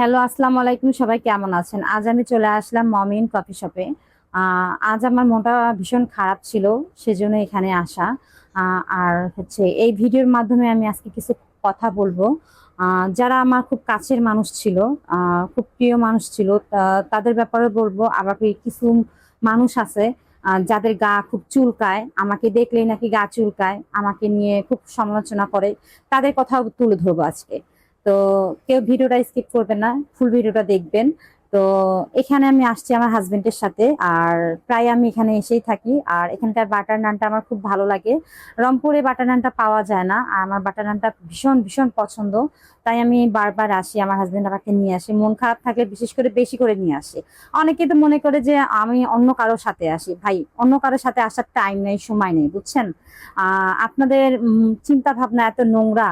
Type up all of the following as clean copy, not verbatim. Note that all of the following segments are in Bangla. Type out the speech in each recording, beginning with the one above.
হ্যালো, আসসালামু আলাইকুম। সবাই কেমন আছেন? আজ আমি চলে আসলাম মমিন কফি শপে। আজ আমার মনটা ভীষণ খারাপ ছিল, সেজন্য এখানে আসা। আর হচ্ছে এই ভিডিওর মাধ্যমে আমি আজকে কিছু কথা বলবো। যারা আমার খুব কাছের মানুষ ছিল, খুব প্রিয় মানুষ ছিল, তাদের ব্যাপারে বলবো। আবার কিছু মানুষ আছে যাদের গা খুব চুলকায়, আমাকে দেখলেই নাকি গা চুলকায়, আমাকে নিয়ে খুব সমালোচনা করে। তাদের কথাও তুলে ধরবো আজকে। তো কেউ ভিডিওটা স্কিপ করবেন না, ফুল ভিডিওটা দেখবেন। তো এখানে আমি আসছি আমার হাজবেন্ডের সাথে, আর প্রায় আমি এখানে এসেই থাকি। আর এখানকার বাটার নানটা আমার খুব ভালো লাগে। রংপুরে বাটার নানটা পাওয়া যায় না, আর আমার বাটার নানটা ভীষণ ভীষণ পছন্দ। তাই আমি বারবার আসি, আমার হাজবেন্ড আমাকে নিয়ে আসে। মন খারাপ থাকলে বিশেষ করে বেশি করে নিয়ে আসে। অনেকে তো মনে করে যে আমি অন্য কারোর সাথে আসি। ভাই, অন্য কারোর সাথে আসার টাইম নেই, সময় নেই, বুঝছেন? আপনাদের চিন্তা ভাবনা এত নোংরা।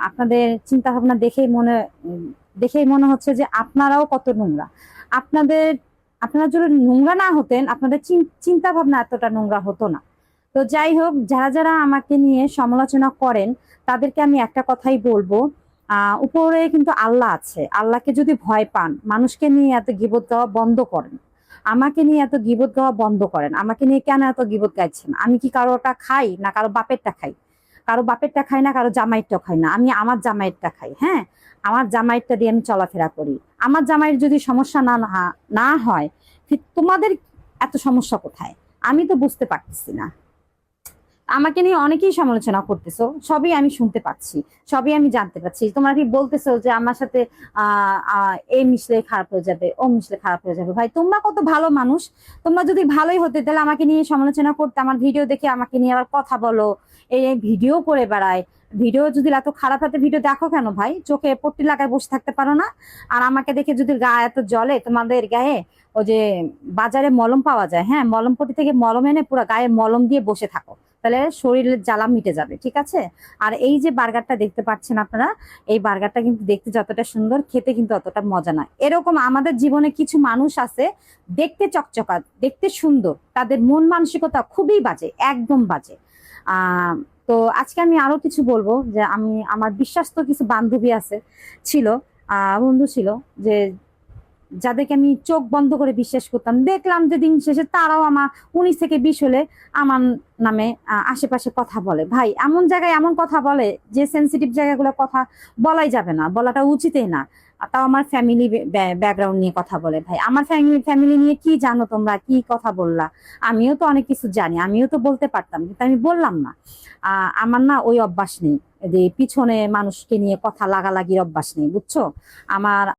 আপনাদের চিন্তা ভাবনা দেখেই মনে হচ্ছে যে আপনারাও কত নোংরা। আপনাদের আপনারা যদি নোংরা না হতেন, আপনাদের চিন্তা ভাবনা এতটা নোংরা হতো না। তো যাই হোক, যারা যারা আমাকে নিয়ে সমালোচনা করেন, তাদেরকে আমি একটা কথাই বলবো। উপরে কিন্তু আল্লাহ আছে। আল্লাহকে যদি ভয় পান, মানুষকে নিয়ে এত গীবত গাওয়া বন্ধ করেন। আমাকে নিয়ে এত গীবত গাওয়া বন্ধ করেন। আমাকে নিয়ে কেন এত গীবত গাইছেন? আমি কি কারোটা খাই না কারো বাপেরটা খাই? কারো বাপেরটা খাই না, কারো জামাইরটা খাই না, আমি আমার জামাইরটা খাই। হ্যাঁ, আমার জামাইরটা দিয়ে আমি চলাফেরা করি। আমার জামাইয়ের যদি সমস্যা না হয়, ঠিক তোমাদের এত সমস্যা কোথায়? আমি তো বুঝতে পারতেছি না। আমাকে নিয়ে অনেকেই সমালোচনা করতেছো, সবই আমি শুনতে পাচ্ছি, সবই আমি জানতে পাচ্ছি। তোমরা কি বলতেছো যে আমার সাথে এ মিশলে খারাপ হয়ে যাবে, ও মিশলে খারাপ হয়ে যাবে। ভাই, তোমরা কত ভালো মানুষ। তোমরা যদি ভালোই হতে, তাহলে আমাকে নিয়ে সমালোচনা করতে, আমার ভিডিও দেখে আমাকে নিয়ে আবার কথা বলো, এই ভিডিও করে বেড়ায়। ভিডিও যদি এত খারাপ হাতে ভিডিও দেখো কেন ভাই? চোখে পট্টি লাগায় বসে থাকতে পারো না? আর আমাকে দেখে যদি গা এত জ্বলে তোমাদের গায়ে, ওই যে বাজারে মলম পাওয়া যায়, হ্যাঁ, মলমপট্টি থেকে মলম এনে পুরো গায়ে মলম দিয়ে বসে থাকো, তাহলে শরীরের জ্বালা মিটে যাবে, ঠিক আছে? আর এই যে বার্গারটা দেখতে পাচ্ছেন আপনারা, এই বার্গারটা কিন্তু দেখতে যতটা সুন্দর, খেতে কিন্তু অতটা মজা না। এরকম আমাদের জীবনে কিছু মানুষ আছে, দেখতে চকচকা, দেখতে সুন্দর, তাদের মন মানসিকতা খুবই বাজে, একদম বাজে। আহ তো আজকে আমি আরো কিছু বলবো। যে আমার বিশ্বাস্ত কিছু বান্ধবী ছিল, বন্ধু ছিল, যে যাদেরকে আমি চোখ বন্ধ করে বিশ্বাস করতাম, দেখলাম যে দিন শেষে তারাও আমার 19 থেকে 20 হলে আমার নামে আশেপাশে কথা বলে। ভাই, এমন জায়গায় এমন কথা বলে যে সেন্সিটিভ জায়গাগুলো কথা বলাই যাবে না, বলাটা উচিতই না। আর তাও আমার ফ্যামিলি ব্যাকগ্রাউন্ড নিয়ে কথা বলে। ভাই, আমার ফ্যামিলি নিয়ে কি জানো তোমরা? কি কথা বললা? আমিও তো অনেক কিছু জানি, আমিও তো বলতে পারতাম, কিন্তু আমি বললাম না। আমার না ওই অভ্যাস নেই, যে পিছনে মানুষকে নিয়ে কথা লাগালাগির অভ্যাস নেই, বুঝছো? আমার